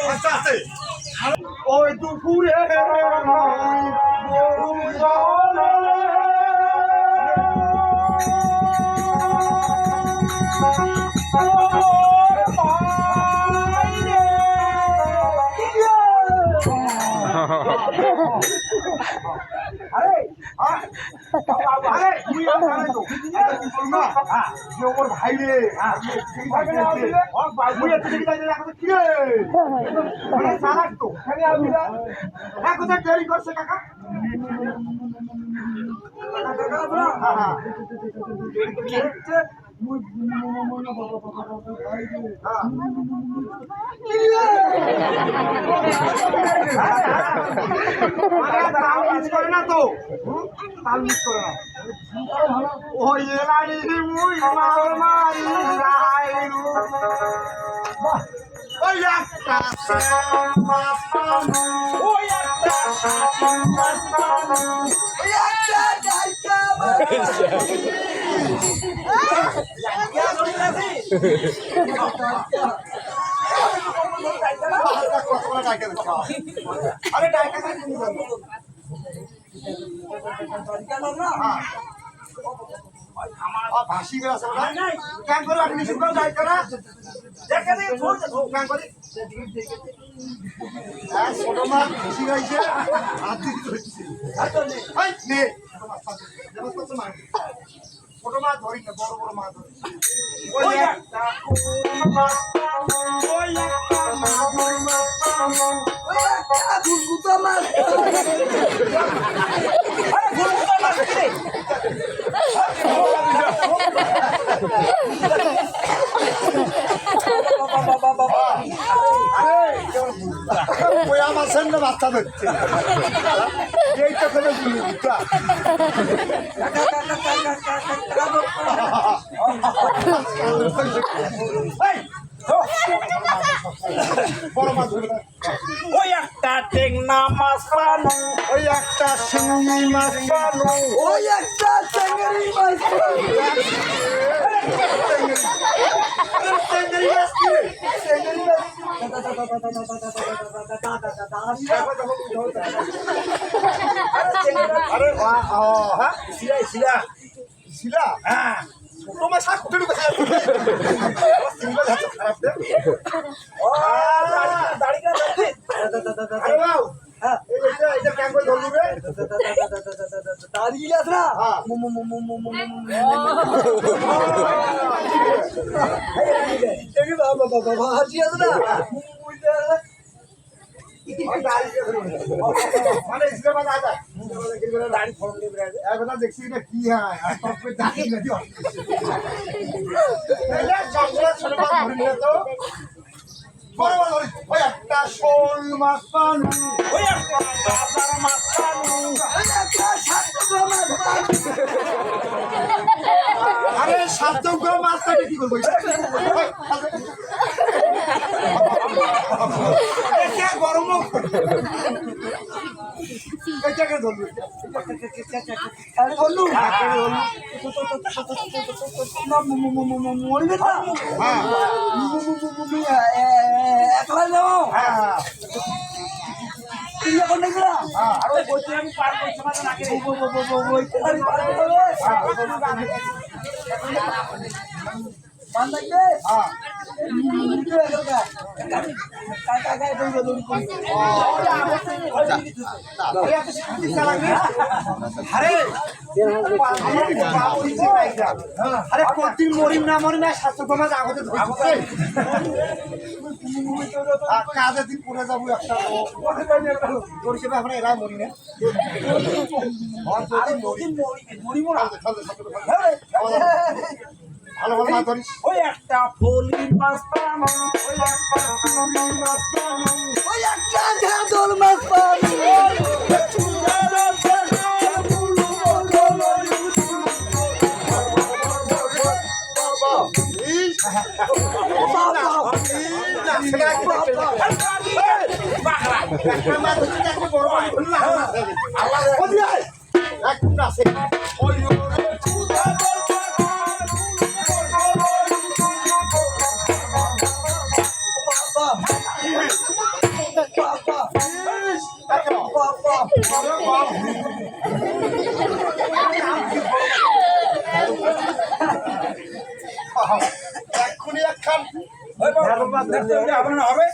আচ্ছা আছে ওই দুপুরে ভাই রে দেরি করছে কাকা করে না তো তাল মিস করে না ওই এলারি মুই মারি রাইরু ওই একটা ওই একটা ওই একটা যাইতা अरे डायका का नहीं जानते भाषी में ऐसा ना क्या करो अग्नि शुक्र डायका ना देखा नहीं छोड़ दो क्या करो यार छोटो मार भाषी का इसे आती तो नहीं हाय नहीं जब कुछ मार छोटो मार धोरी ना बड़ो बड़ो मार धोरी ओए गुलगुता मार अरे गुलगुता मार किरे ওই আমার সামনে বাচ্চা ধরছে এইটা করে গুলগুতা বড় মাছ ওই একটা টেংনা মাছ পানো ওই একটা শিঙি মাছ পানো ওই একটা চিংড়ি মাছ अरे हाँ सिला सिला सिला हाँ तो मैं साथ उठने को सिंगल हाथ खराब दे दाढ़ी का दर्द अरे वाह हाँ इधर क्या कोई धोलू बे दाढ़ी गिलास ना हाँ ये बाबा बाबा हाथी है ना মানে इसके बाद आता है दाढ़ी फोड़ ले रहा है अब बता देखिए ना की है टॉप पे दाढ़ी लगी है पहले जंगल छोटा धर लिया तो बड़ा बड़ा ओए একটা শোল মাছ পানু ওই একটা বাজার মাছ পানু ওই একটা সাতগো মাছ পানু আরে সাতগো মাছটা কি করব क्या गरम कैसे कर धोलू धोलू मरबे ना हां একলা যাও হ্যাঁ তুই এখন দেখলা আর ওই বইতে আমি পার করতে পারব না কে বইতে আমি পার করব मान लगते हां नीचे लगा काका का तो जरूरी कोई अरे अरे कोटिन मोरी ना शास्त्र को माज আগতে ধরছে কাজে দিন পড়ে যাব একটা তোর কি আমরা এরা মরি না আর যদি মরি মরা ভালো ভালো মাছ ধরিস ওই একটা ফলি মাছ পানো ওই একটা ফলি মাছ পানো ওই একটা ঝাদল মাছ পানো এক্ষুনি একখান হবে